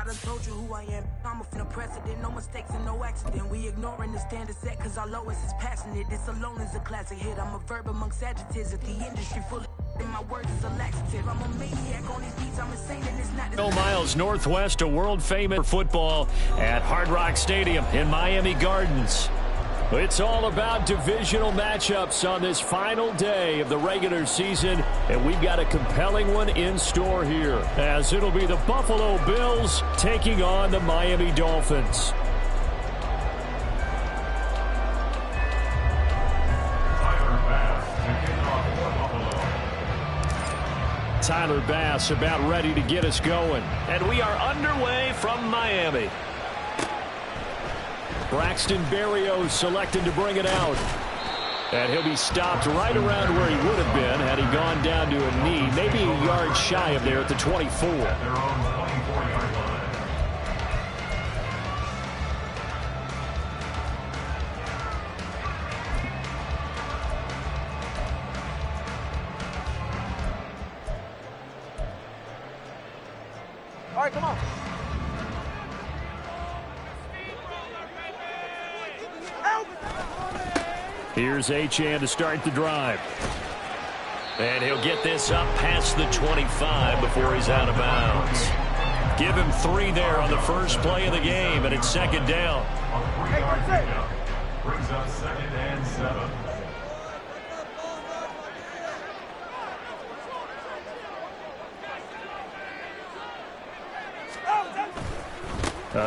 I done told you who I am. I'm a no precedent, no mistakes and no accident. We ignoring the standard set cause our lowest is passionate. This alone is a classic hit. I'm a verb amongst adjectives. If the industry full of and my words is a laxative. I'm a maniac on these beats. I'm insane and it's not. Miles northwest of world famous football at Hard Rock Stadium in Miami Gardens. It's all about divisional matchups on this final day of the regular season, and we've got a compelling one in store here, as it'll be the Buffalo Bills taking on the Miami Dolphins. Tyler Bass about ready to get us going, and we are underway from Miami. Braxton Berrios selected to bring it out. And he'll be stopped right around where he would have been had he gone down to a knee, maybe a yard shy of there at the 24. All right, come on. Here's Achane to start the drive. And he'll get this up past the 25 before he's out of bounds. Give him 3 there on the first play of the game, and it's second down. Brings up 2nd and 7.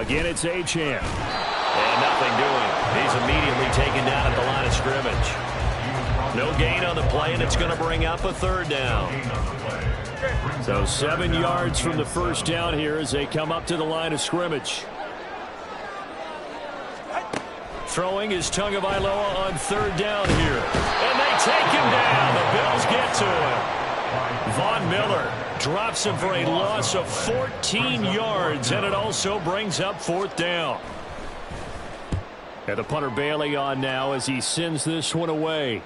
Again, it's Achane. And nothing doing. He's immediately taken down at the line of scrimmage. No gain on the play, and it's going to bring up a 3rd down. So 7 yards from the first down here as they come up to the line of scrimmage. Throwing is Tagovailoa on 3rd down here. And they take him down. The Bills get to him. Von Miller drops him for a loss of 14 yards, and it also brings up 4th down. And the punter Bailey on now as he sends this one away.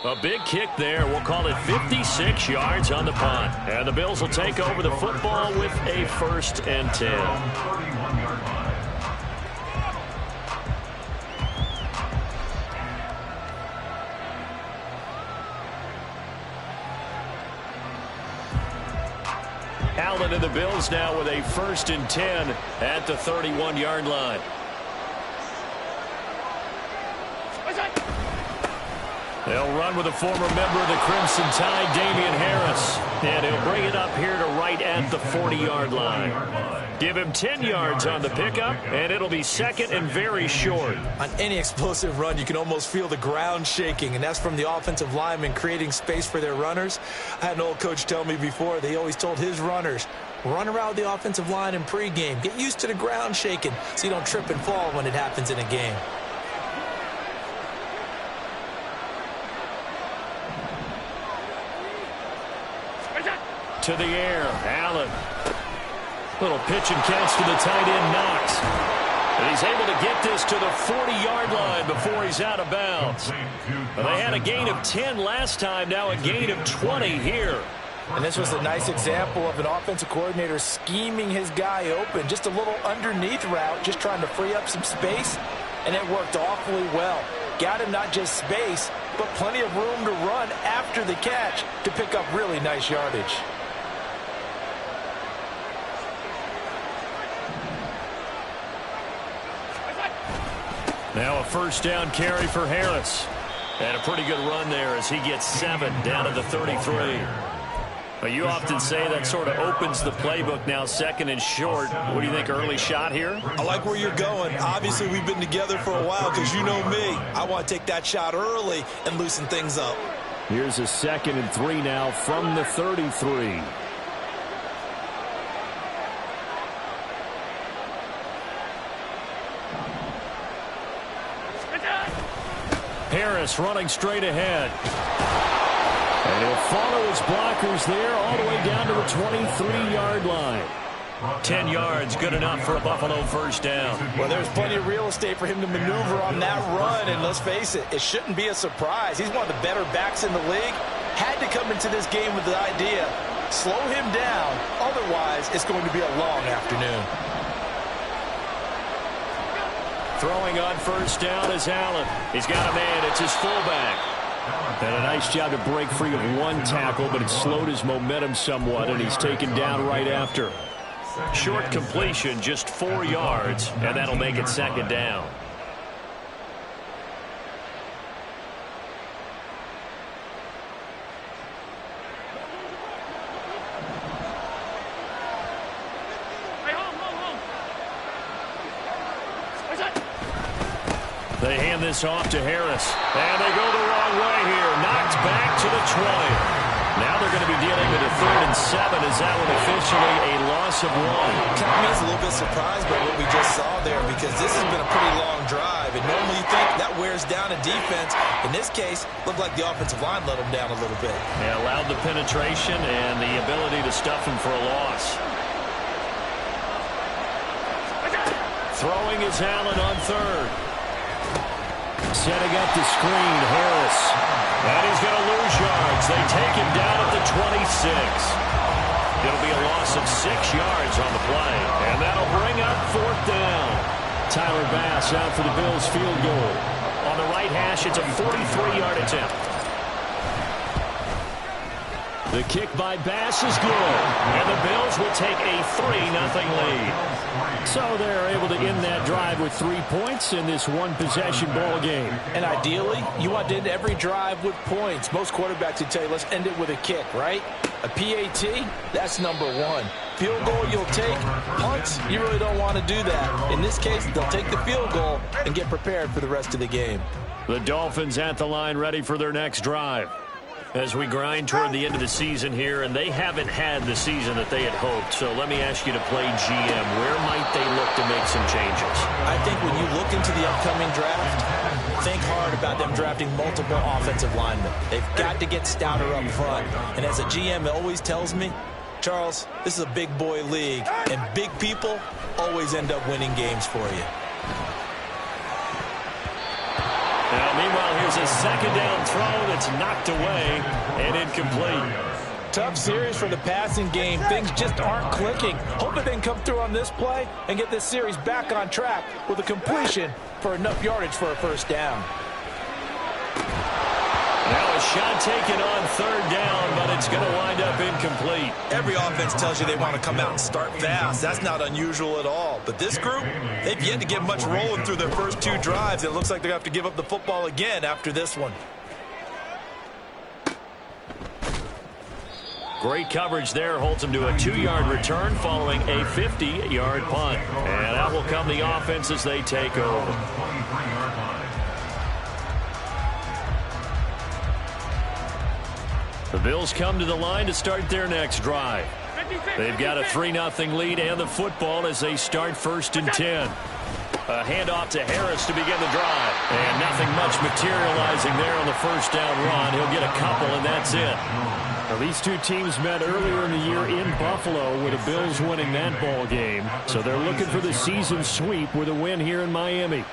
A big kick there. We'll call it 56 yards on the punt. And the Bills will take over the football with a 1st and 10. Allen and the Bills now with a 1st and 10 at the 31-yard line. They'll run with a former member of the Crimson Tide, Damian Harris. And he'll bring it up here to right at the 40-yard line. Give him 10 yards on the pickup, and it'll be 2nd and very short. On any explosive run, you can almost feel the ground shaking, and that's from the offensive linemen creating space for their runners. I had an old coach tell me before, they always told his runners, run around the offensive line in pregame. Get used to the ground shaking so you don't trip and fall when it happens in a game. To the air, Allen. Little pitch and catch to the tight end, Knox. And he's able to get this to the 40-yard line before he's out of bounds. Well, they had a gain of 10 last time, now a gain of 20 here. And this was a nice example of an offensive coordinator scheming his guy open. Just a little underneath route, just trying to free up some space, and it worked awfully well. Got him not just space, but plenty of room to run after the catch to pick up really nice yardage. Now a 1st down carry for Harris. And a pretty good run there as he gets 7 down to the 33. Well, you often say that sort of opens the playbook now, 2nd and short. What do you think, early shot here? I like where you're going. Obviously, we've been together for a while because you know me. I want to take that shot early and loosen things up. Here's a 2nd and 3 now from the 33. Harris running straight ahead. And he'll follow his blockers there all the way down to the 23-yard line. 10 yards, good enough for a Buffalo 1st down. Well, there's plenty of real estate for him to maneuver on that run, and let's face it, it shouldn't be a surprise. He's one of the better backs in the league. Had to come into this game with the idea, Slow him down. Otherwise, it's going to be a long afternoon. Throwing on first down is Allen. He's got a man. It's his fullback. And a nice job to break free of one tackle, but it slowed his momentum somewhat, and he's taken down right after. Short completion, just 4 yards, and that'll make it second down. They hand this off to Harris, and they go the wrong way here. Knocked back to the 20. Now they're going to be dealing with a 3rd and 7. Is that one officially a loss of 1? Kind of is a little bit surprised by what we just saw there, because this has been a pretty long drive, and normally you think that wears down a defense. In this case, looked like the offensive line let them down a little bit. They allowed the penetration and the ability to stuff him for a loss. Throwing is Allen on 3rd. Setting up the screen, Harris. And he's going to lose yards. They take him down at the 26. It'll be a loss of 6 yards on the play. And that'll bring up 4th down. Tyler Bass out for the Bills field goal. On the right hash, it's a 43-yard attempt. The kick by Bass is good. And the Bills will take a 3-0 lead. So they're able to end that drive with 3 points in this one-possession ball game. And ideally, you want to end every drive with points. Most quarterbacks would tell you, let's end it with a kick, right? A PAT, that's number 1. Field goal you'll take. Punts, you really don't want to do that. In this case, they'll take the field goal and get prepared for the rest of the game. The Dolphins at the line ready for their next drive. As we grind toward the end of the season here, and they haven't had the season that they had hoped. So let me ask you to play GM. Where might they look to make some changes? I think when you look into the upcoming draft, think hard about them drafting multiple offensive linemen. They've got to get stouter up front. And as a GM, it always tells me, Charles, this is a big boy league, and big people always end up winning games for you. Now, meanwhile, here's a 2nd down throw that's knocked away and incomplete. Tough series for the passing game. Things just aren't clicking. Hoping they can come through on this play and get this series back on track with a completion for enough yardage for a 1st down. Now a shot taken on 3rd down, but it's going to wind up incomplete. Every offense tells you they want to come out and start fast. That's not unusual at all. But this group, they've yet to get much rolling through their first 2 drives. It looks like they're going to have to give up the football again after this one. Great coverage there. Holds them to a 2-yard return following a 50-yard punt. And out will come the offense as they take over. The Bills come to the line to start their next drive. They've got a 3-0 lead and the football as they start 1st and 10. A handoff to Harris to begin the drive. And nothing much materializing there on the 1st down run. He'll get a couple, and that's it. Now, these two teams met earlier in the year in Buffalo with the Bills winning that ball game. So they're looking for the season sweep with a win here in Miami.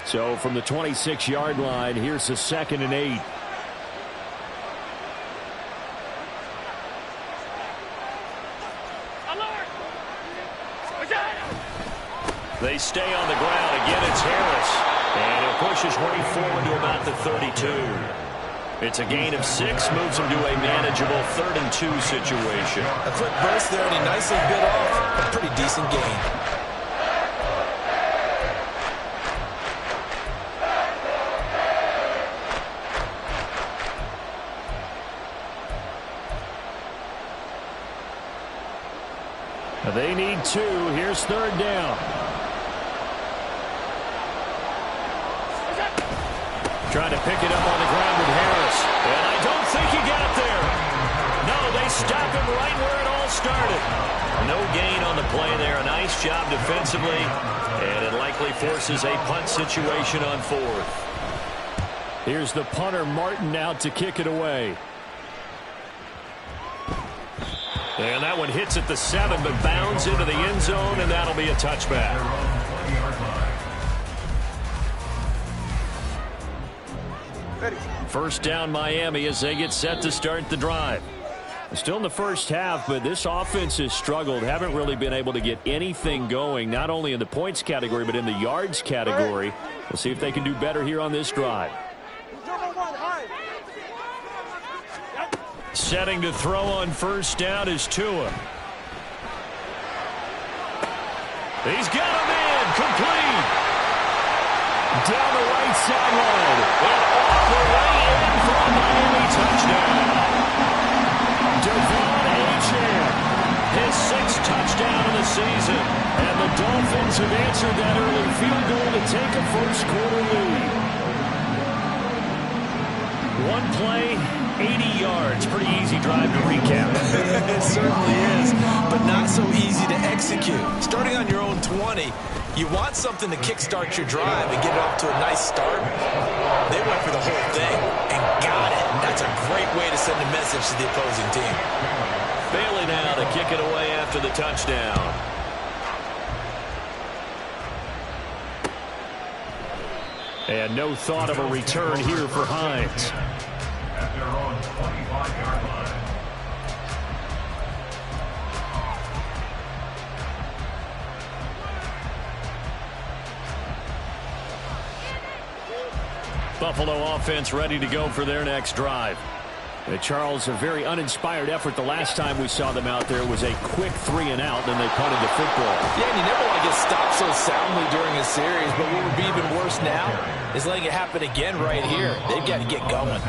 So from the 26-yard line, here's a 2nd and 8. They stay on the ground. Again, it's Harris. And he'll push his way forward to about the 32. It's a gain of 6, moves him to a manageable 3rd and 2 situation. A quick burst there, and he nicely bit off a pretty decent gain. They need 2. Here's 3rd down. Trying to pick it up on the ground with Harris. And I don't think he got there. No, they stop him right where it all started. No gain on the play there. A nice job defensively. And it likely forces a punt situation on 4th. Here's the punter, Martin, out to kick it away. And that one hits at the 7, but bounds into the end zone, and that'll be a touchback. Ready. First down Miami as they get set to start the drive. Still in the first half, but this offense has struggled. Haven't really been able to get anything going, not only in the points category, but in the yards category. We'll see if they can do better here on this drive. Setting to throw on first down is Tua. He's got him in, complete. Down the right sideline, and all the way in for a Miami touchdown. Devon Achane, his 6th touchdown of the season. And the Dolphins have answered that early field goal to take a first-quarter lead. One play, 80 yards. Pretty easy drive to recap. It certainly is, but not so easy to execute. Starting on your own 20, you want something to kickstart your drive and get it off to a nice start. They went for the whole thing and got it. That's a great way to send a message to the opposing team. Bailey now to kick it away after the touchdown. And no thought of a return here for Hines. At their own 25-yard line. Buffalo offense ready to go for their next drive. Charles, a very uninspired effort. The last time we saw them out there was a quick 3-and-out, and they punted the football. Yeah, and you never want to get stopped so soundly during a series, but what would be even worse now is letting it happen again right here. They've got to get going.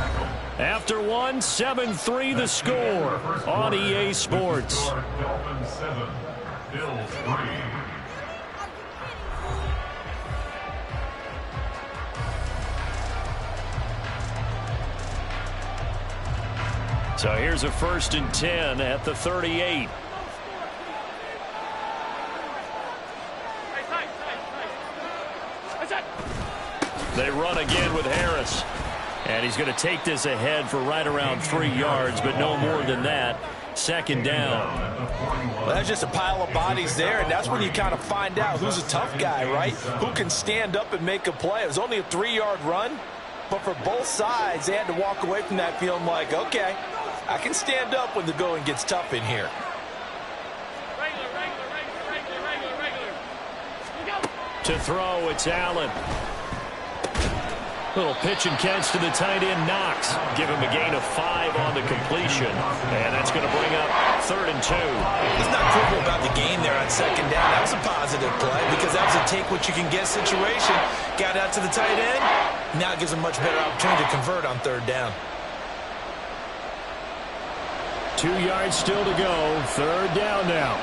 After one, 7-3 the score on EA Sports. Dolphins 7, Bills 3. So here's a 1st and 10 at the 38. They run again with Harris. And he's going to take this ahead for right around 3 yards, but no more than that. 2nd down. Well, that's just a pile of bodies there, and that's when you kind of find out who's a tough guy, right? Who can stand up and make a play. It was only a 3-yard run, but for both sides, they had to walk away from that feeling like, okay, I can stand up when the going gets tough in here. To throw, it's Allen. Little pitch and catch to the tight end, Knox. Give him a gain of 5 on the completion. And that's going to bring up 3rd and 2. Let's not quibble about the gain there on 2nd down. That was a positive play because that was a take-what-you-can-get situation. Got out to the tight end. Now it gives a much better opportunity to convert on 3rd down. 2 yards still to go. 3rd down now.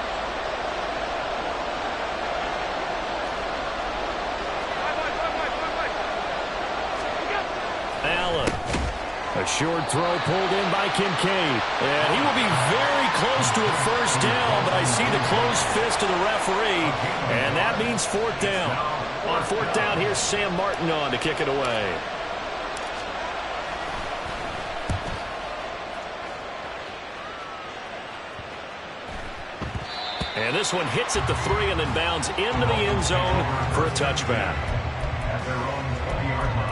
Allen. A short throw pulled in by Kincaid. And he will be very close to a 1st down, but I see the closed fist of the referee, and that means 4th down. On 4th down, here's Sam Martin on to kick it away. And this one hits at the 3 and then bounds into the end zone for a touchback. At their own 20-yard line.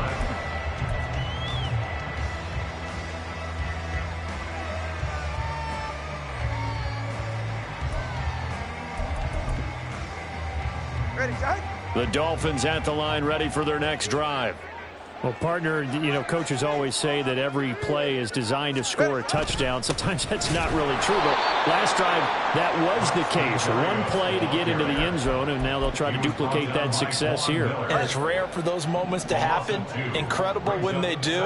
The Dolphins at the line ready for their next drive. Well, partner, you know, coaches always say that every play is designed to score a touchdown. Sometimes that's not really true, but last drive, that was the case. One play to get into the end zone, and now they'll try to duplicate that success here. And it's rare for those moments to happen. Incredible when they do.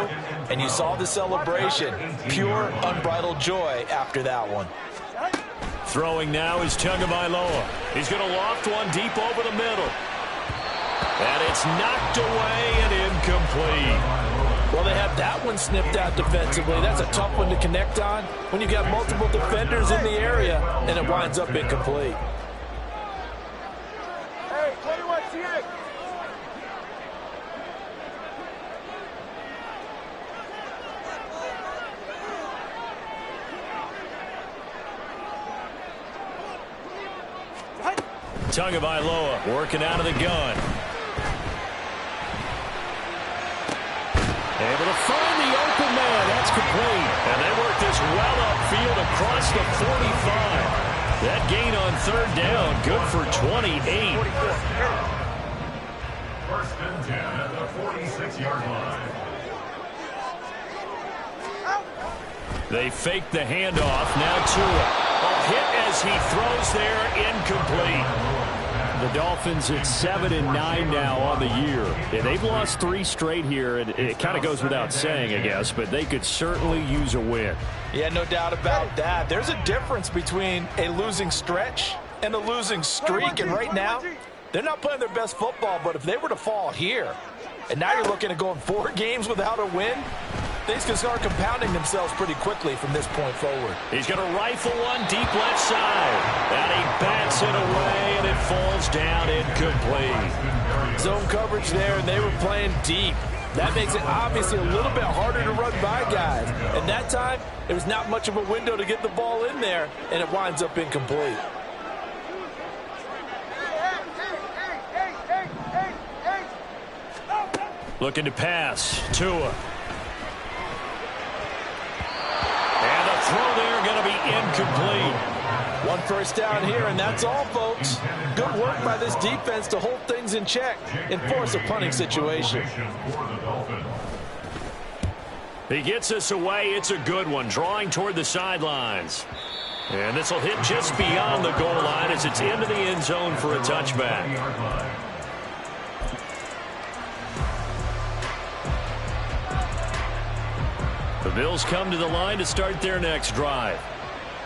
And you saw the celebration. Pure, unbridled joy after that one. Throwing now is Tagovailoa. He's going to loft one deep over the middle. And it's knocked away and incomplete. Well, they have that one snipped out defensively. That's a tough one to connect on when you've got multiple defenders in the area, and it winds up incomplete. Hey, 21 CX. Tagovailoa working out of the gun. Able to find the open complete. And they work this well upfield across the 45. That gain on third down, good for 28. First and 10 at the 46-yard line. They fake the handoff. Now Tua. A hit as he throws there, incomplete. The Dolphins at 7-9 now on the year. Yeah, they've lost 3 straight here, and it kind of goes without saying, I guess, but they could certainly use a win. Yeah, no doubt about that. There's a difference between a losing stretch and a losing streak, and right now, they're not playing their best football, but if they were to fall here, and now you're looking at going 4 games without a win, things can start compounding themselves pretty quickly from this point forward. He's going to rifle one deep left side. And he bats it away, and it falls down incomplete. Zone coverage there, and they were playing deep. That makes it obviously a little bit harder to run by guys. And that time, there was not much of a window to get the ball in there, and it winds up incomplete. Looking to pass. Tua. Throw there going to be incomplete. 1 first down here, and that's all, folks. Good work by this defense to hold things in check and force a punting situation. He gets us away. It's a good one, drawing toward the sidelines. And this will hit just beyond the goal line as it's into the end zone for a touchback. The Bills come to the line to start their next drive.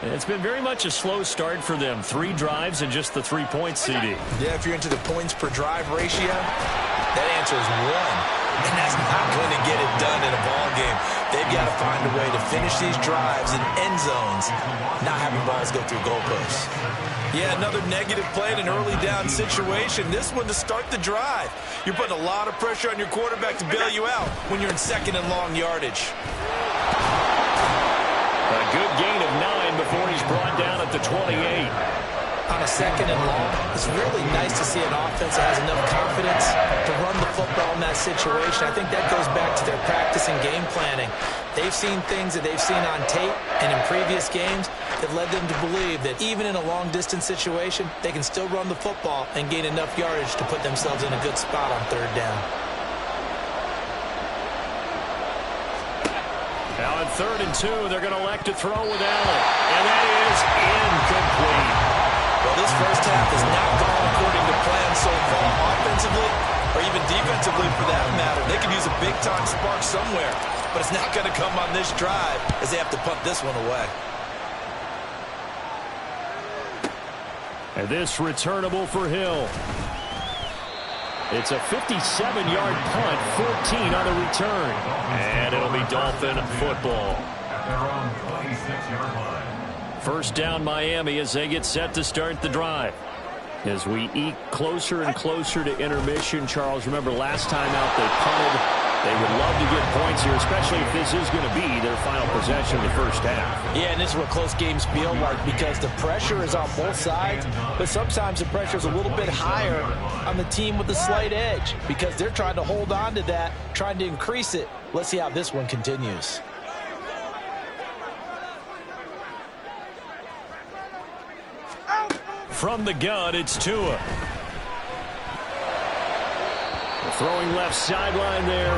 And it's been very much a slow start for them. 3 drives and just the 3 points, CD. Yeah, if you're into the points per drive ratio, that answer is 1. And that's not going to get it done in a ball game. They've got to find a way to finish these drives in end zones, not having balls go through goalposts. Yeah, another negative play in an early down situation. This one to start the drive. You're putting a lot of pressure on your quarterback to bail you out when you're in second and long yardage. A good gain of 9 before he's brought down at the 28. On a second and long, it's really nice to see an offense that has enough confidence to run the football in that situation. I think that goes back to their practice and game planning. They've seen things that they've seen on tape and in previous games that led them to believe that even in a long-distance situation, they can still run the football and gain enough yardage to put themselves in a good spot on third down. Now on 3rd and 2, they're going to elect to throw with Allen. And that is incomplete. Well, this first half has not gone according to plan so far, offensively or even defensively for that matter. They could use a big-time spark somewhere, but it's not going to come on this drive as they have to punt this one away. And this returnable for Hill. It's a 57-yard punt, 14 on the return. And it'll be Dolphin football. At their own 26-yard line. First down Miami as they get set to start the drive. As we eke closer and closer to intermission, Charles, remember last time out they punted. They would love to get points here, especially if this is going to be their final possession of the first half. Yeah, and this is what close games feel like because the pressure is on both sides, but sometimes the pressure is a little bit higher on the team with the slight edge because they're trying to hold on to that, trying to increase it. Let's see how this one continues. From the gun, it's Tua. Throwing left sideline there,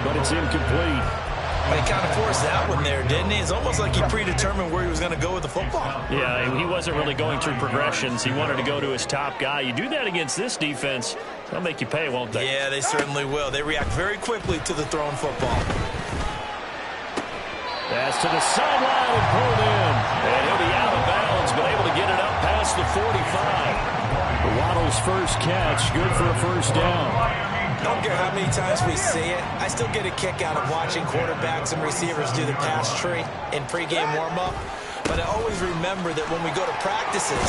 but it's incomplete. Well, he kind of forced that one there, didn't he? It's almost like he predetermined where he was going to go with the football. Yeah, he wasn't really going through progressions. He wanted to go to his top guy. You do that against this defense, they'll make you pay, won't they? Yeah, they certainly will. They react very quickly to the thrown football. Pass to the sideline and pulled in. And he'll be out of bounds, but able to get it up past the 45. Waddle's first catch, good for a first down. Don't care how many times we see it, I still get a kick out of watching quarterbacks and receivers do the pass tree in pregame warm-up. But I always remember that when we go to practices,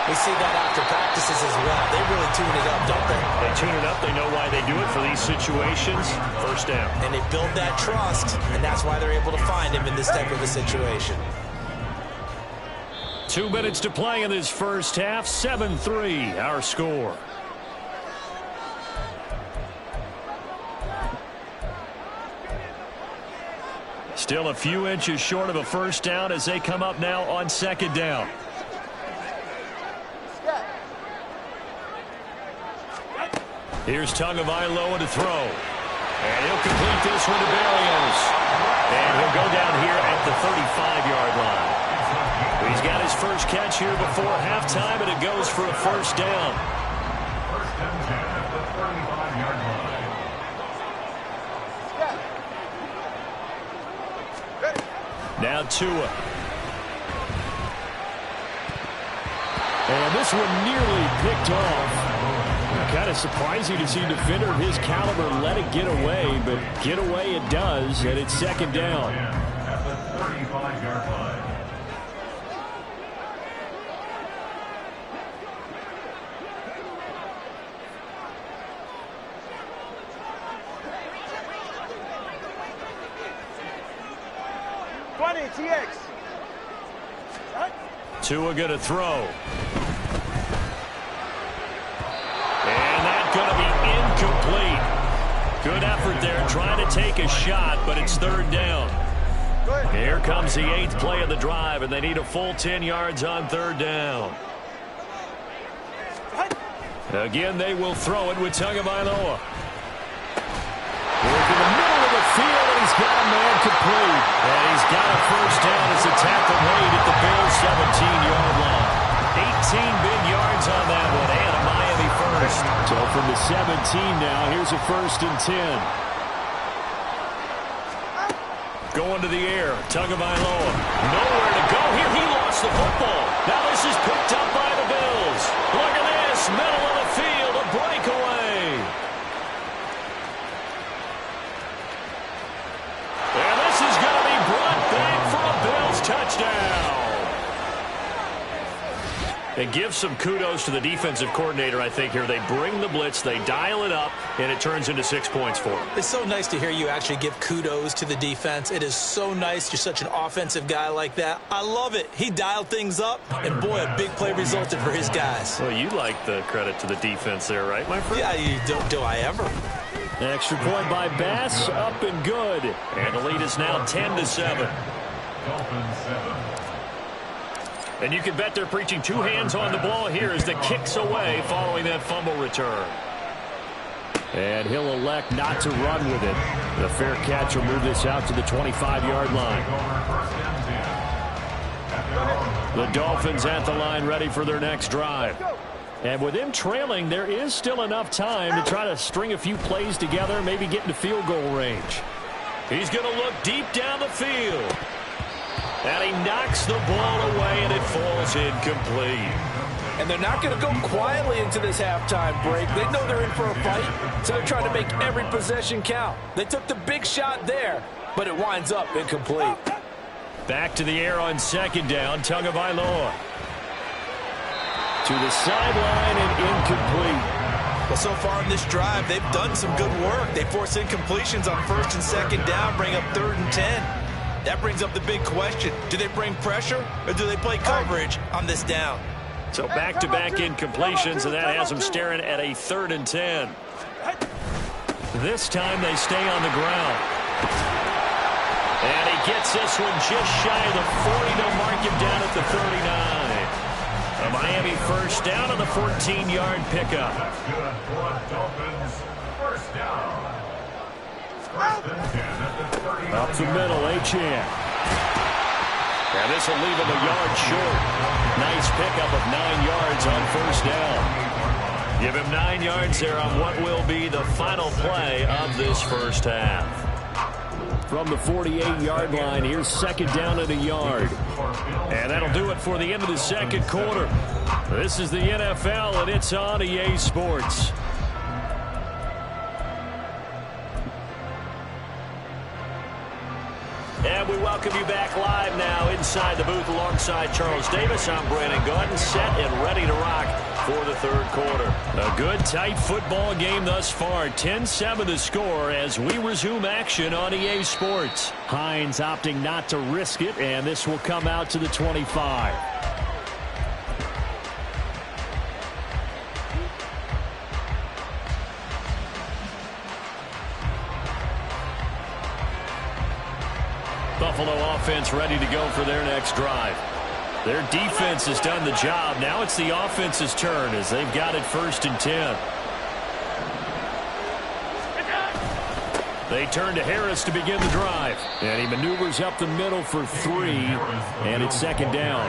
we see that after practices as well. They really tune it up, don't they? They tune it up. They know why they do it for these situations. First down. And they build that trust, and that's why they're able to find him in this type of a situation. 2 minutes to play in this first half. 7-3, our score. Still a few inches short of a first down as they come up now on second down. Here's Tagovailoa to throw. And he'll complete this one to Berrios. And he'll go down here at the 35-yard line. He's got his first catch here before halftime, and it goes for a first down. First and 10 at the 35-yard line. Now Tua. And this one nearly picked off. Kind of surprising to see a defender of his caliber let it get away, but get away it does, and it's second down. At the 35-yard line. TX. Tua going to throw. And that's going to be incomplete. Good effort there trying to take a shot, but it's third down. Here comes the 8th play of the drive, and they need a full 10 yards on third down. Again, they will throw it with Tagovailoa. Working the middle of the field, and he's got a man complete. And he's got a first down as the tackle made at the Bills' 17-yard line. 18 big yards on that one, and a Miami first. So from the 17 now, here's a first and 10. Going to the air, Tagovailoa. Nowhere to go here. He lost the football. Now this is picked up by the Bills. Look at this, middle of the field, a breakaway. And this is going to be brought back for a Bills touchdown. And give some kudos to the defensive coordinator, I think, here. They bring the blitz, they dial it up, and it turns into 6 points for them. It's so nice to hear you actually give kudos to the defense. It is so nice. You're such an offensive guy like that. I love it. He dialed things up, and boy, a big play resulted for his guys. Well, you like the credit to the defense there, right, my friend? Yeah, you do I ever. Extra point by Bass, up and good. And the lead is now 10-7. Dolphins 7. And you can bet they're preaching two hands on the ball here as the kick's away following that fumble return. And he'll elect not to run with it. The fair catch will move this out to the 25-yard line. The Dolphins at the line ready for their next drive. And with them trailing, there is still enough time to try to string a few plays together, maybe get into field goal range. He's going to look deep down the field. And he knocks the ball away, and it falls incomplete. And they're not going to go quietly into this halftime break. They know they're in for a fight, so they're trying to make every possession count. They took the big shot there, but it winds up incomplete. Back to the air on second down, Tagovailoa. To the sideline and incomplete. Well, so far in this drive, they've done some good work. They force incompletions on first and second down, bring up third and 10. That brings up the big question. Do they bring pressure or do they play coverage on this down? So back-to-back incompletions, and that has them staring at a third and 10. This time they stay on the ground. And he gets this one just shy of the 40 to mark him down at the 39. A Miami first down on the 14-yard pickup. That's good for a Dolphins first down. First and 10 at the 39. Up the middle, Achane. And this will leave him a yard short. Nice pickup of 9 yards on first down. Give him 9 yards there on what will be the final play of this first half. From the 48-yard line, here's second down at a yard. And that'll do it for the end of the second quarter. This is the NFL, and it's on EA Sports. And we welcome you back live now inside the booth alongside Charles Davis. I'm Brandon Gaudin, set and ready to rock for the third quarter. A good, tight football game thus far. 10-7 the score as we resume action on EA Sports. Hines opting not to risk it, and this will come out to the 25. Buffalo offense ready to go for their next drive. Their defense has done the job. Now it's the offense's turn as they've got it 1st and 10. They turn to Harris to begin the drive. And he maneuvers up the middle for 3, and it's 2nd down.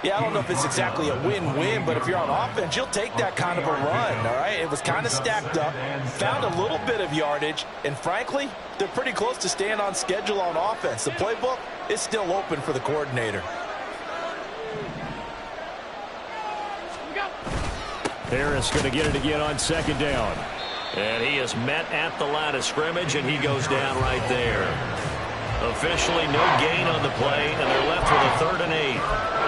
Yeah, I don't know if it's exactly a win-win, but if you're on offense, you'll take that kind of a run, all right? It was kind of stacked up, found a little bit of yardage, and frankly, they're pretty close to staying on schedule on offense. The playbook is still open for the coordinator. Harris going to get it again on 2nd down. And he is met at the line of scrimmage, and he goes down right there. Officially no gain on the play, and they're left with a 3rd and 8.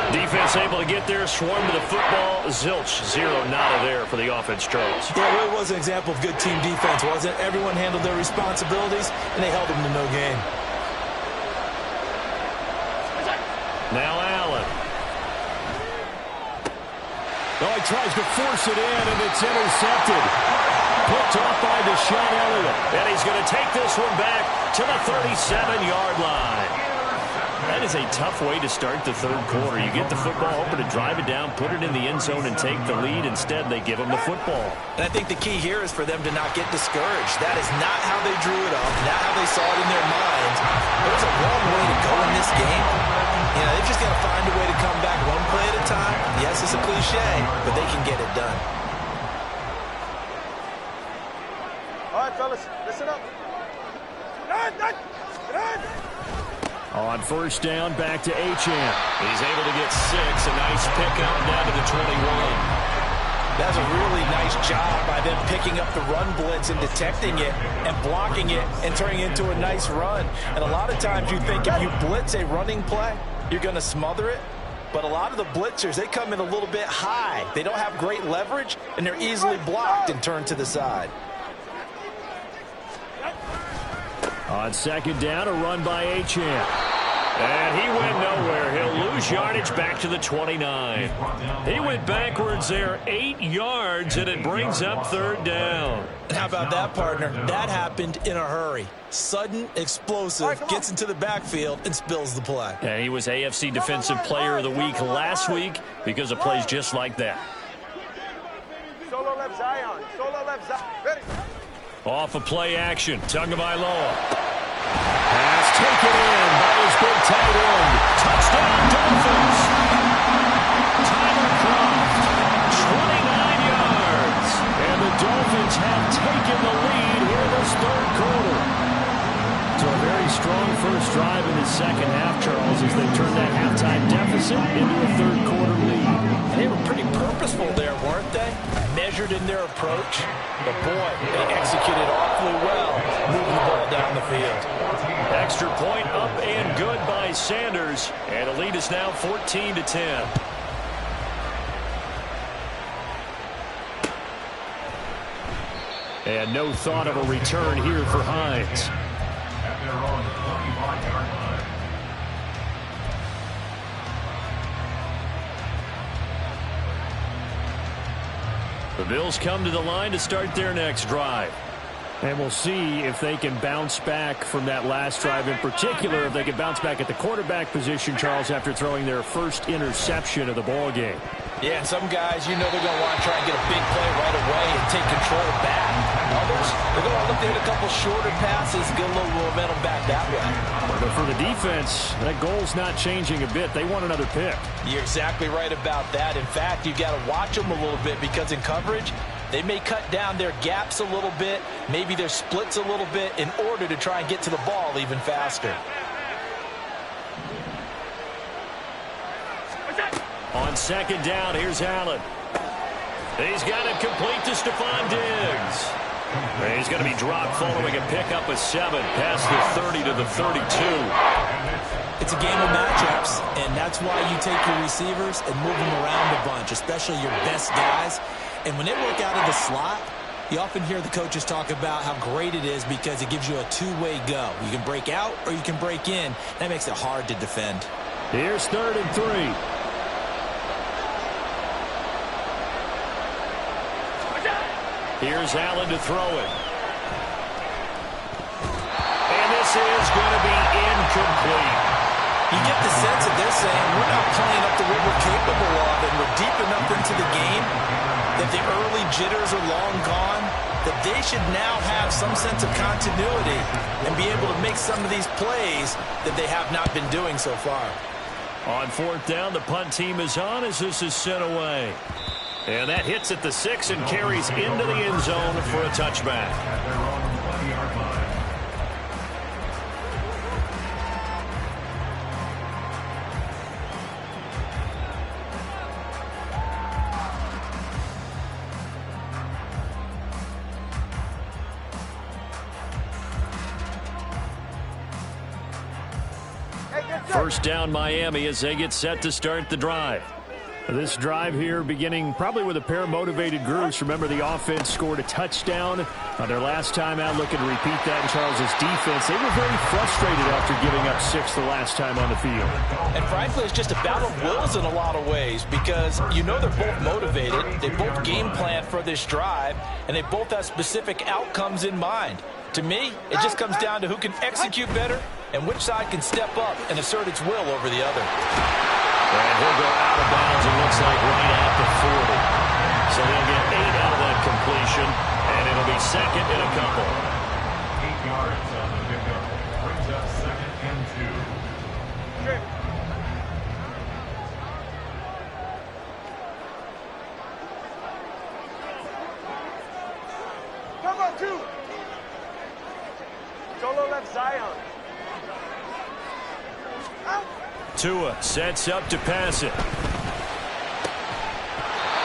Defense able to get there, swarm to the football. Zilch, 0, nada there for the offense, Charles. Yeah, it really was an example of good team defense, wasn't it? Everyone handled their responsibilities, and they held them to no gain. Now Allen. Oh, he tries to force it in, and it's intercepted. Picked off by Deshaun Elliott. And he's going to take this one back to the 37-yard line. That is a tough way to start the 3rd quarter. You get the football, hoping to drive it down, put it in the end zone, and take the lead. Instead, they give them the football. And I think the key here is for them to not get discouraged. That is not how they drew it up, not how they saw it in their minds. There's a long way to go in this game. You know, they've just got to find a way to come back one play at a time. Yes, it's a cliche, but they can get it done. All right, fellas, listen up. On 1st down, back to Achane. He's able to get 6. A nice pickup down to the 21. That's a really nice job by them picking up the run blitz and detecting it and blocking it and turning it into a nice run. And a lot of times you think if you blitz a running play, you're going to smother it. But a lot of the blitzers, they come in a little bit high. They don't have great leverage, and they're easily blocked and turned to the side. On 2nd down, a run by Achane. And he went nowhere. He'll lose yardage back to the 29. He went backwards there 8 yards, and it brings up 3rd down. How about that, partner? That happened in a hurry. Sudden, explosive, gets into the backfield, and spills the play. And he was AFC Defensive Player of the Week last week because of plays just like that. Solo left Zion. Solo left Zion. Ready. Off of play action, Tagovailoa. Pass taken in by his big tight end. Touchdown, Dolphins. Tyler Kroft, 29 yards. And the Dolphins have taken the lead here in this 3rd quarter. So a very strong first drive in the 2nd half, Charles, as they turn that halftime deficit into a 3rd quarter lead. And they were pretty purposeful there, weren't they? Measured in their approach. But boy, they executed awfully well, moving the ball down the field. Extra point up and good by Sanders. And the lead is now 14-10. And no thought of a return here for Hines. At their own 25-yard line. The Bills come to the line to start their next drive. And we'll see if they can bounce back from that last drive, in particular, if they can bounce back at the quarterback position, Charles, after throwing their first interception of the ball game. Yeah, and some guys, you know they're going to want to try and get a big play right away and take control back. Others, they're going to look to hit a couple shorter passes, get a little momentum back that way. But for the defense, that goal's not changing a bit. They want another pick. You're exactly right about that. In fact, you've got to watch them a little bit because in coverage, they may cut down their gaps a little bit, maybe their splits a little bit in order to try and get to the ball even faster. On 2nd down, here's Allen. He's got it complete to Stephon Diggs. He's going to be dropped following a pickup of 7 past the 30 to the 32. It's a game of matchups, and that's why you take your receivers and move them around a bunch, especially your best guys. And when they work out of the slot, you often hear the coaches talk about how great it is because it gives you a two-way go. You can break out or you can break in. That makes it hard to defend. Here's 3rd and 3. Here's Allen to throw it. And this is going to be incomplete. You get the sense that they're saying we're not playing up to what we're capable of, and we're deep enough into the game that the early jitters are long gone, that they should now have some sense of continuity and be able to make some of these plays that they have not been doing so far. On fourth down, the punt team is on as this is sent away. And that hits at the 6 and carries into the end zone for a touchback. First down Miami as they get set to start the drive. This drive here beginning probably with a pair of motivated groups. Remember, the offense scored a touchdown on their last time out, looking to repeat that in Charles' defense. They were very frustrated after giving up 6 the last time on the field. And frankly, it's just a battle of wills in a lot of ways because you know they're both motivated. They both game plan for this drive, and they both have specific outcomes in mind. To me, it just comes down to who can execute better and which side can step up and assert its will over the other. And he'll go out of bounds, it looks like right at the 40. So they'll get 8 out of that completion, and it'll be second and a couple. 8 yards on the pickup. Brings up second and 2. Okay. Come on, 2. Solo left Zion. Out. Tua sets up to pass it.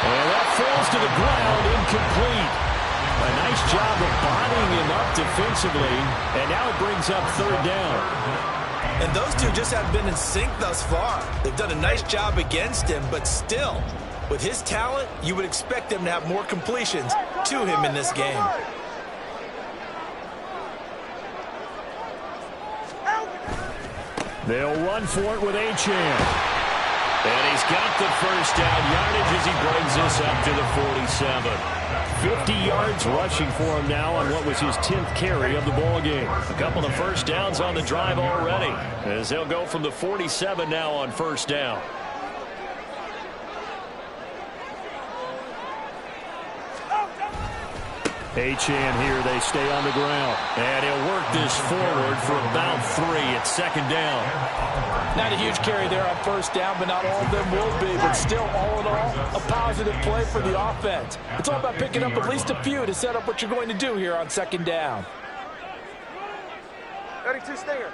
And that falls to the ground, incomplete. A nice job of bodying him up defensively, and now it brings up third down. And those two just have been in sync thus far. They've done a nice job against him, but still, with his talent, you would expect them to have more completions to him in this game. They'll run for it with Achane. And he's got the first down yardage as he brings this up to the 47. 50 yards rushing for him now on what was his 10th carry of the ball game. A couple of first downs on the drive already as they'll go from the 47 now on first down. Achane here, they stay on the ground. And he'll work this forward for about 3 at second down. Not a huge carry there on first down, but not all of them will be. But still, all in all, a positive play for the offense. It's all about picking up at least a few to set up what you're going to do here on second down. 32 Stinger.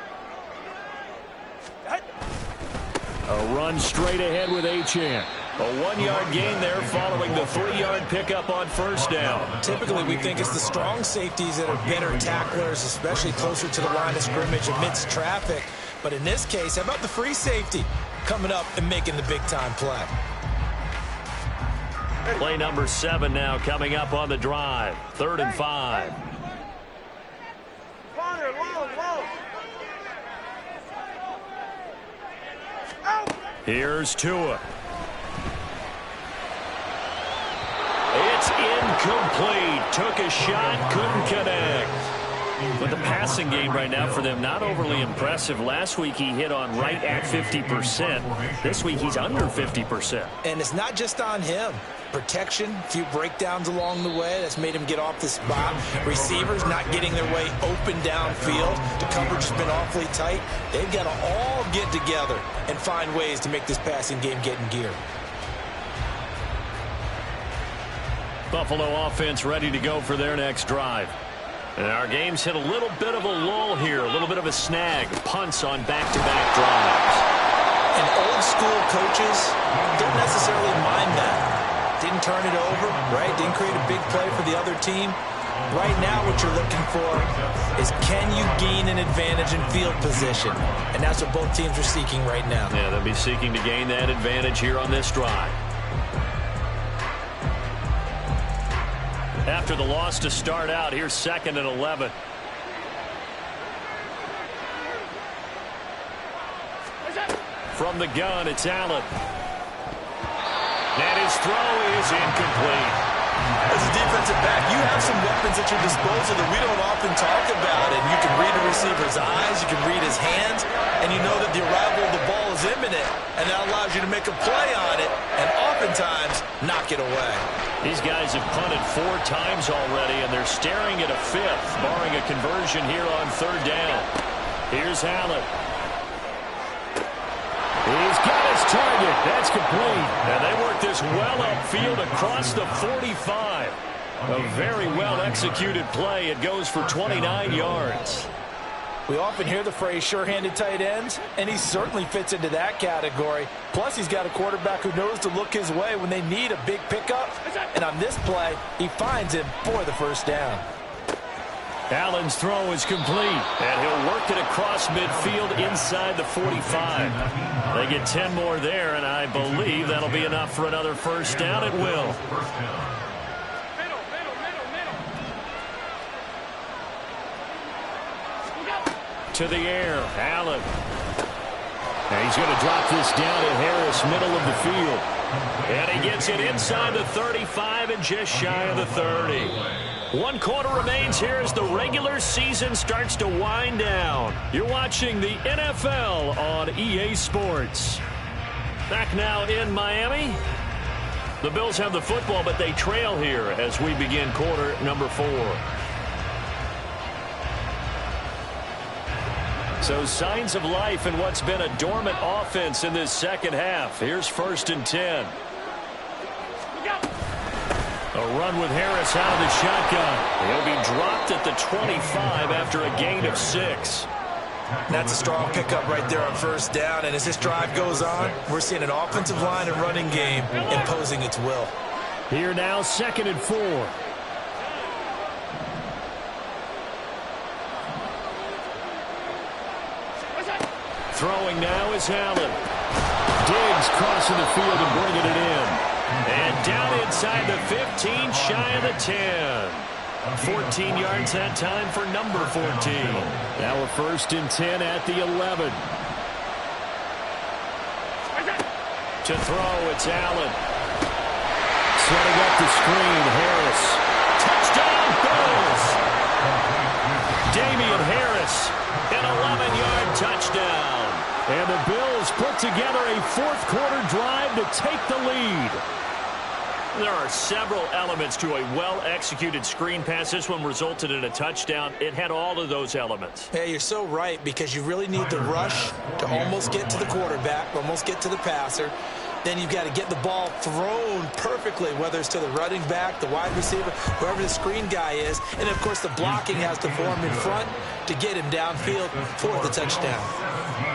A run straight ahead with Achane. A 1-yard gain there following the 3-yard pickup on first down. Typically, we think it's the strong safeties that are better tacklers, especially closer to the line of scrimmage amidst traffic. But in this case, how about the free safety coming up and making the big-time play? Play number 7 now coming up on the drive. 3rd and 5. Connor, long. Out. Here's Tua. It's incomplete. Took a shot, couldn't connect. But the passing game right now for them, not overly impressive. Last week he hit on right at 50%. This week he's under 50%. And it's not just on him. Protection, a few breakdowns along the way. That's made him get off the spot. Receivers not getting their way open downfield. The coverage has been awfully tight. They've got to all get together and find ways to make this passing game get in gear. Buffalo offense ready to go for their next drive. And our game's hit a little bit of a lull here, a little bit of a snag. Punts on back-to-back drives. And old school coaches don't necessarily mind that. Didn't turn it over, right? Didn't create a big play for the other team. Right now what you're looking for is can you gain an advantage in field position? And that's what both teams are seeking right now. Yeah, they'll be seeking to gain that advantage here on this drive. After the loss to start out, here's 2nd and 11. From the gun, it's Allen. And his throw is incomplete. As a defensive back, you have some weapons at your disposal that we don't often talk about. And you can read a receiver's eyes, you can read his hands, and you know that the arrival of the ball is imminent. And that allows you to make a play on it and oftentimes knock it away. These guys have punted 4 times already, and they're staring at a 5th, barring a conversion here on 3rd down. Here's Allen. He's got his target. That's complete. And they work this well upfield across the 45. A very well-executed play. It goes for 29 yards. We often hear the phrase sure-handed tight ends, and he certainly fits into that category. Plus, he's got a quarterback who knows to look his way when they need a big pickup. And on this play, he finds him for the 1st down. Allen's throw is complete, and he'll work it across midfield inside the 45. They get 10 more there, and I believe that'll be enough for another 1st down. It will. To the air, Allen. And he's going to drop this down to Harris, middle of the field. And he gets it inside the 35 and just shy of the 30. 1 quarter remains here as the regular season starts to wind down. You're watching the NFL on EA Sports. Back now in Miami. The Bills have the football, but they trail here as we begin quarter number 4. So signs of life in what's been a dormant offense in this 2nd half. Here's 1st and 10. A run with Harris out of the shotgun. He'll be dropped at the 25 after a gain of 6. That's a strong pickup right there on 1st down. And as this drive goes on, we're seeing an offensive line and running game imposing its will. Here now, 2nd and 4. Throwing now is Allen. Diggs crossing the field and bringing it in. And down inside the 15, shy of the 10. 14 yards that time for number 14. Now a 1st and 10 at the 11. To throw, it's Allen. Setting up the screen, Harris. Touchdown, Bills! Damian Harris, an 11-yard touchdown. And the Bills put together a 4th quarter drive to take the lead. There are several elements to a well-executed screen pass. This one resulted in a touchdown. It had all of those elements. Yeah, you're so right, because you really need the rush to almost get to the quarterback, almost get to the passer. Then you've got to get the ball thrown perfectly, whether it's to the running back, the wide receiver, whoever the screen guy is. And, of course, the blocking has to form in front to get him downfield for the touchdown.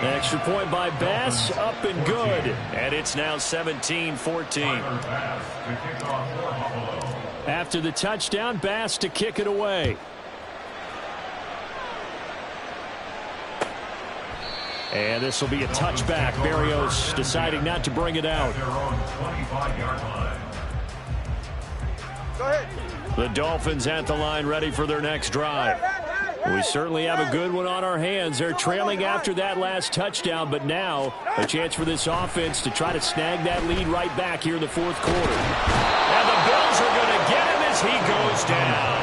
An extra point by Bass, up and good. And it's now 17-14. After the touchdown, Bass to kick it away. And this will be a touchback. Berrios deciding not to bring it out. Go ahead. The Dolphins at the line, ready for their next drive. We certainly have a good one on our hands. They're trailing after that last touchdown, but now a chance for this offense to try to snag that lead right back here in the 4th quarter. And the Bills are going to get him as he goes down.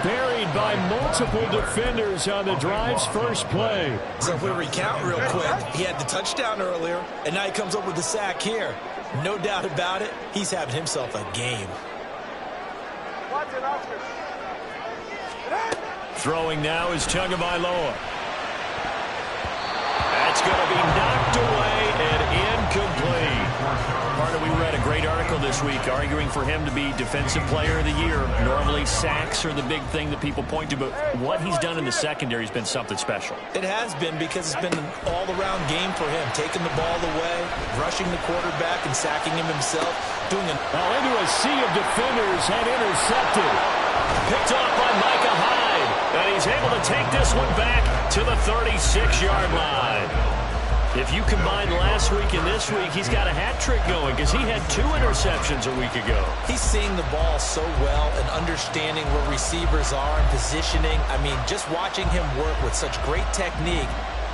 Buried by multiple defenders on the drive's first play. So if we recount real quick, he had the touchdown earlier, and now he comes up with the sack here. No doubt about it, he's having himself a game. Throwing now is Tagovailoa. That's going to be knocked away and incomplete. Carter, we read a great article this week arguing for him to be Defensive Player of the Year. Normally, sacks are the big thing that people point to, but what he's done in the secondary has been something special. It has been, because it's been an all-around game for him, taking the ball away, rushing the quarterback, and sacking him himself. Now into a sea of defenders and intercepted. Picked off by Micah Hyde, and he's able to take this one back to the 36-yard line. If you combine last week and this week, he's got a hat trick going, because he had 2 interceptions a week ago. He's seeing the ball so well and understanding where receivers are and positioning. I mean, just watching him work with such great technique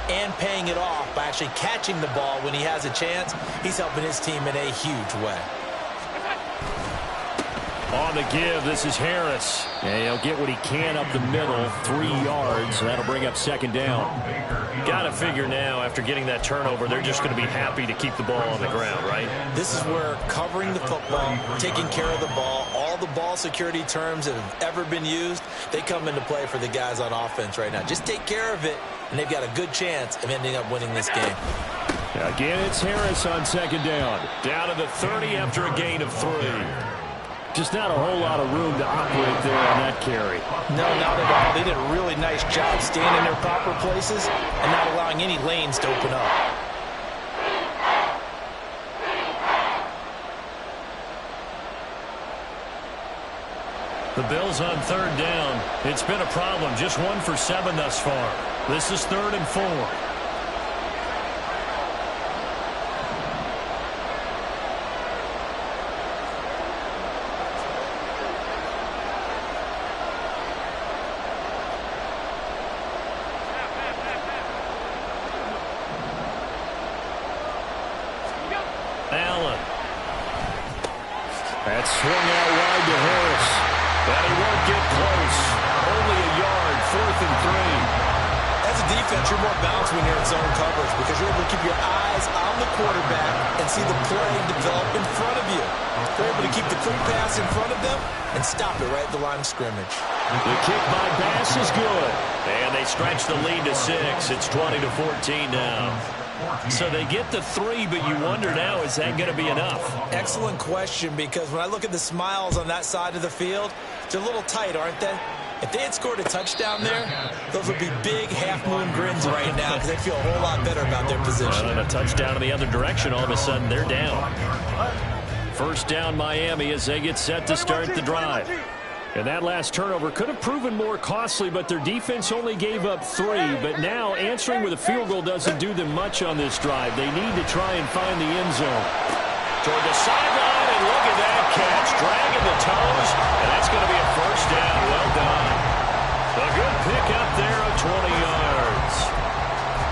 and paying it off by actually catching the ball when he has a chance, he's helping his team in a huge way. On the give, this is Harris. And he'll get what he can up the middle, 3 yards. That'll bring up 2nd down. Got to figure now, after getting that turnover, they're just going to be happy to keep the ball on the ground, right? This is where covering the football, taking care of the ball, all the ball security terms that have ever been used, they come into play for the guys on offense right now. Just take care of it, and they've got a good chance of ending up winning this game. Again, it's Harris on 2nd down. Down to the 30 after a gain of 3. Just not a whole lot of room to operate there on that carry. No, not at all. They did a really nice job staying in their proper places and not allowing any lanes to open up. The Bills on 3rd down. It's been a problem. Just 1 for 7 thus far. This is 3rd and 4. Allen. That's swung out wide to Harris. But he won't get close. Only a yard, 4th and 3. As a defense, you're more balanced when you're in zone coverage because you're able to keep your eyes on the quarterback and see the play develop in front of you. You're able to keep the quick pass in front of them and stop it right at the line of scrimmage. The kick by Bass is good. And they stretch the lead to 6. It's 20-14 now. So they get the 3, but you wonder now, is that going to be enough? Excellent question, because when I look at the smiles on that side of the field, they're a little tight, aren't they? If they had scored a touchdown there, those would be big half-moon grins right now because they feel a whole lot better about their position. And a touchdown in the other direction, all of a sudden they're down. 1st down Miami as they get set to start the drive. And that last turnover could have proven more costly, but their defense only gave up 3. But now answering with a field goal doesn't do them much on this drive. They need to try and find the end zone. Toward the sideline, and look at that catch. Dragging the toes, and that's going to be a 1st down. Well done. A good pickup there of 20 yards.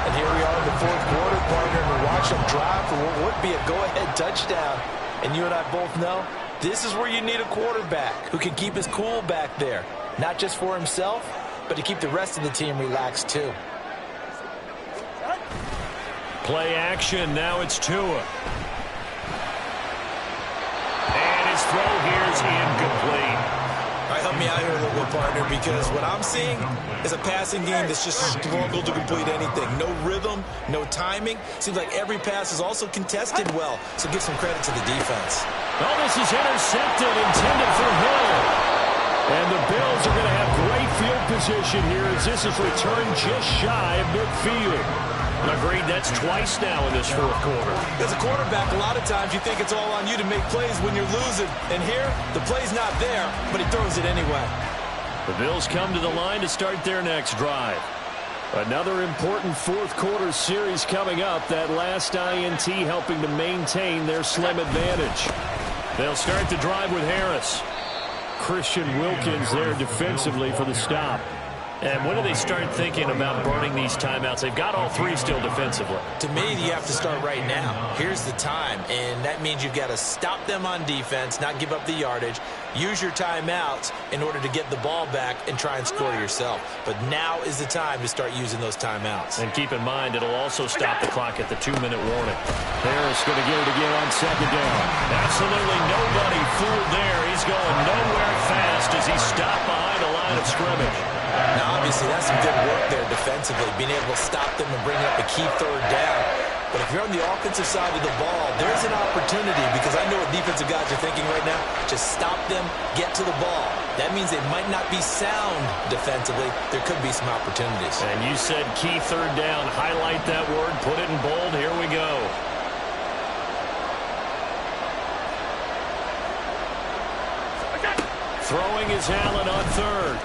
And here we are in the 4th quarter, partner, and we watch them drive for what would be a go-ahead touchdown. And you and I both know this is where you need a quarterback who can keep his cool back there. Not just for himself, but to keep the rest of the team relaxed too. Play action. Now it's Tua. And his throw here is incomplete. All right, help me out here a little bit, partner, because what I'm seeing is a passing game that's just struggled to complete anything. No rhythm, no timing. Seems like every pass is also contested well, so give some credit to the defense. Oh, this is intercepted, intended for Hill. And the Bills are going to have great field position here as this is returned just shy of midfield. Agreed, that's twice now in this 4th quarter. As a quarterback, a lot of times you think it's all on you to make plays when you're losing. And here, the play's not there, but he throws it anyway. The Bills come to the line to start their next drive. Another important 4th quarter series coming up. That last INT helping to maintain their slim advantage. They'll start the drive with Harris. Christian Wilkins there defensively for the stop. And when do they start thinking about burning these timeouts? They've got all 3 still defensively. To me, you have to start right now. Here's the time, and that means you've got to stop them on defense, not give up the yardage, use your timeouts in order to get the ball back and try and score yourself. But now is the time to start using those timeouts. And keep in mind, it'll also stop the clock at the 2-minute warning. Harris going to get it again on 2nd down. Absolutely nobody fooled there. He's going nowhere fast as he's stopped behind a line of scrimmage. Now, obviously, that's some good work there defensively, being able to stop them and bring up a key 3rd down. But if you're on the offensive side of the ball, there's an opportunity because I know what defensive guys are thinking right now. Just stop them, get to the ball. That means they might not be sound defensively. There could be some opportunities. And you said key 3rd down. Highlight that word. Put it in bold. Here we go. Throwing is Allen on 3rd.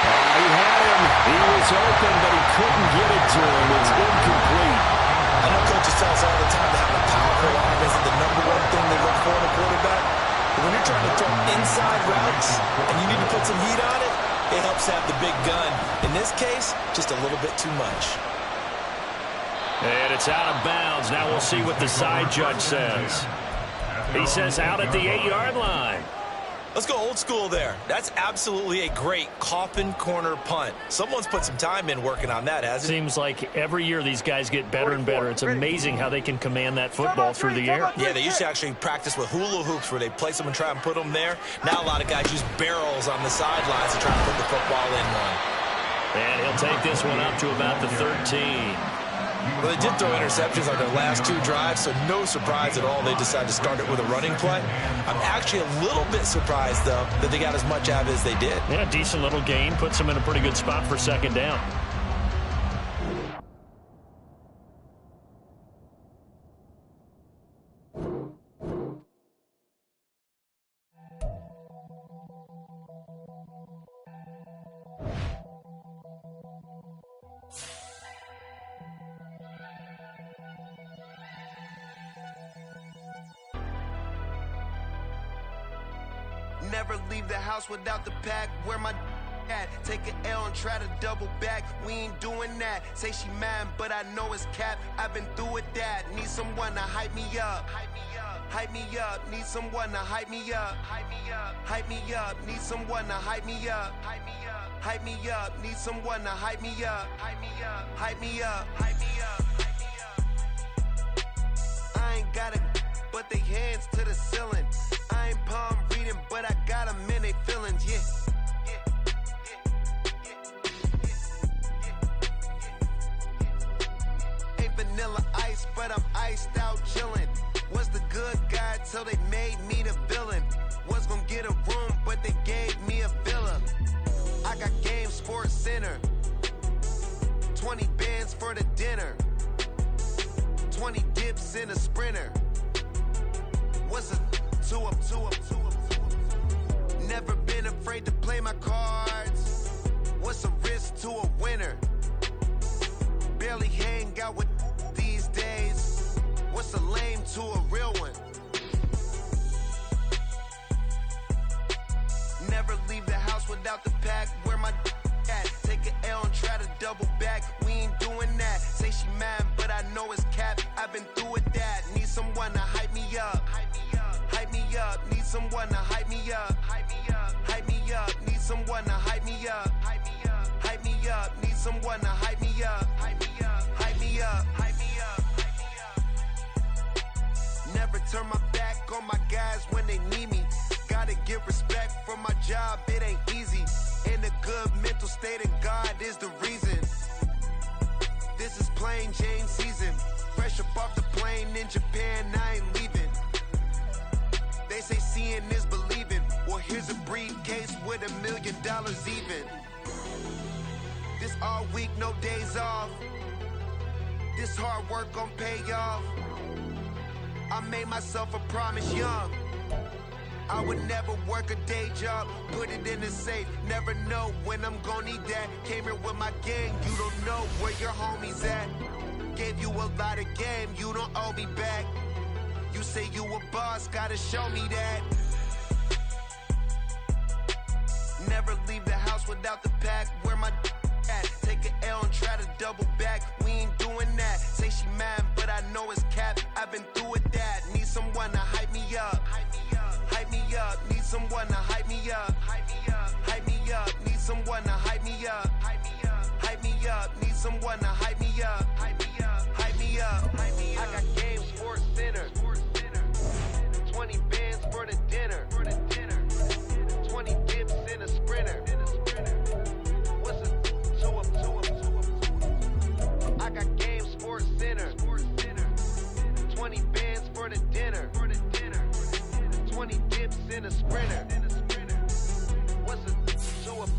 He had him. He was open, but he couldn't get it to him. It's incomplete. I know coaches tell us all the time that having a powerful arm isn't the #1 thing they look for in a quarterback. But when you're trying to throw inside routes and you need to put some heat on it, it helps have the big gun. In this case, just a little bit too much. And it's out of bounds. Now we'll see what the side judge says. He says out at the 8-yard line. Let's go old school there. That's absolutely a great coffin corner punt. Someone's put some time in working on that, hasn't it? Seems like every year these guys get better and better. It's amazing how they can command that football through the air. Yeah, they used to actually practice with hula hoops where they place them and try and put them there. Now a lot of guys use barrels on the sidelines to try to put the football in one. And he'll take this one up to about the 13. Well, they did throw interceptions on their last 2 drives, so no surprise at all they decided to start it with a running play. I'm actually a little bit surprised, though, that they got as much out of it as they did. Yeah, decent little gain. Puts them in a pretty good spot for second down. Never leave the house without the pack. Where my at? Take an L and try to double back. We ain't doing that. Say she mad, but I know it's cap. I've been through with that. Need someone to hype me up. Hype me up. Need someone to hype me up. Hype me up. Need someone to hype me up. Hype me up. Need someone to hype me up. Hype me up. I ain't got it, but they hands to the ceiling. I ain't palm reading, but I got them in they feelings, yeah. Ain't vanilla ice, but I'm iced out chillin'. Was the good guy till they made me the villain. Was gonna get a room, but they gave me a villa. I got Game Sports Center. 20 bands for the dinner. 20 dips in a sprinter. What's a 2 up? Never been afraid to play my cards. What's a risk to a winner? Barely hang out with these days. What's a lame to a real one? Never leave the house without the pack. Where my at? Take an L and try to double back. We ain't doing that. Say she mad, but I know it's cap. I've been through with that. Need someone to hype me up. Hype me up. Need someone to hype me up. Hype me up. Need someone to hype me up. Hype me up. Need someone to hype me up. Hype me up. Never turn my back on my guys when they need me. Gotta give respect for my job, it ain't easy. In a good mental state, and God is the reason. This is plain Jane season. Fresh up off the plane in Japan, I ain't leaving. They say seeing is believing. Well, here's a briefcase with $1 million even. This all week, no days off. This hard work gon' pay off. I made myself a promise young. I would never work a day job, put it in the safe. Never know when I'm gon' need that. Came here with my gang, you don't know where your homies at. Gave you a lot of game, you don't owe me back. You say you a boss, gotta show me that. Never leave the house without the pack. Where my at? Take an L and try to double back. We ain't doing that. Say she mad, but I know it's cap. I've been through with that. Need someone to hype me up. Hype me up. Need someone to hype me up. Hype me up. Need someone to hype me up. Hype me up. Need someone to hype me up. Hype me up. I got Game Sports Center. 20 bands for the dinner. 20 dips in a sprinter. What's a 2 up? I got Game Sports Center. 20 bands for the dinner. 20 dips in a sprinter. What's a 2 up?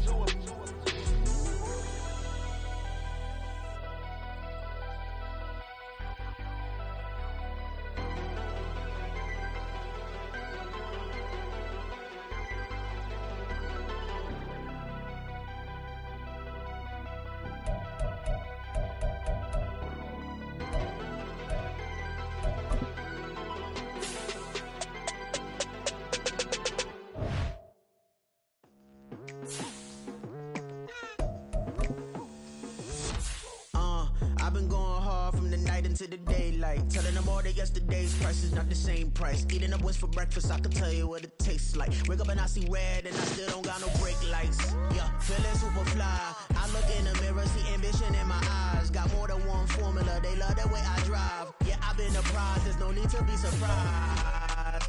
like. Telling them all that yesterday's price is not the same price. Eating up wings for breakfast, I can tell you what it tastes like. Wake up and I see red and I still don't got no brake lights. Yeah, feeling super fly. I look in the mirror, see ambition in my eyes. Got more than one formula, they love the way I drive. Yeah, I've been a prize, there's no need to be surprised.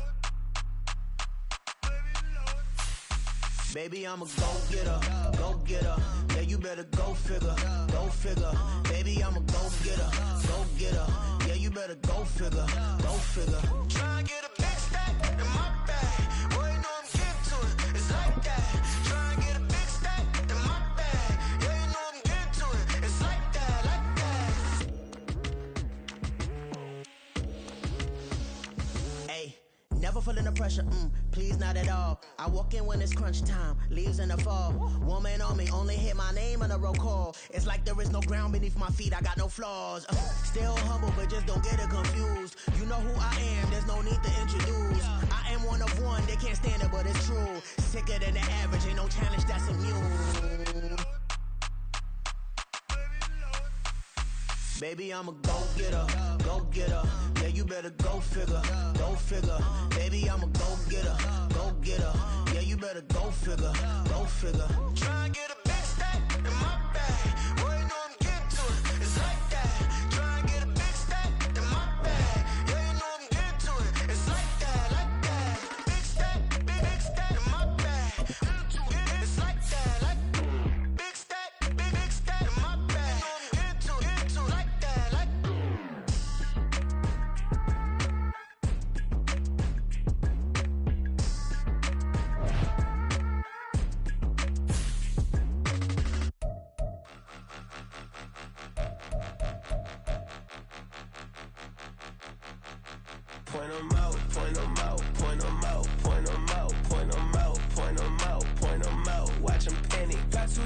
Baby, I'm a go-getter, go-getter. Yeah, you better go figure, go figure. Baby, I'm a go-getter, go-getter. Yeah, you better go figure, go figure. Try and get a big stack in my bag. Boy, you know I'm getting to it, it's like that. Try and get a big stack in my bag. Yeah, you know I'm getting to it, it's like that, like that. Hey. Never feeling the pressure, please not at all. I walk in when it's crunch time, leaves in the fall. Woman on me, only hit my name on a roll call. It's like there is no ground beneath my feet, I got no flaws. Still humble, but just don't get it confused. You know who I am, there's no need to introduce. I am one of one, they can't stand it, but it's true. Sicker than the average, ain't no challenge that's immune. Baby, I'm a go-getter, go-getter. Yeah, you better go figure, go figure. Baby, I'm a go-getter, go-getter. Yeah, you better go figure, go figure. Try and get a big stack in my bag. Boy, you know I'm getting to it, it's like that. Try and get a big stack in my bag. Yeah, you know I'm getting to it, it's like that, like that. Big stack, big stack in my bag. It's like that, like big stack in my bag. I'm getting to it, like that, like. Point 'em out, point 'em out, point 'em out, point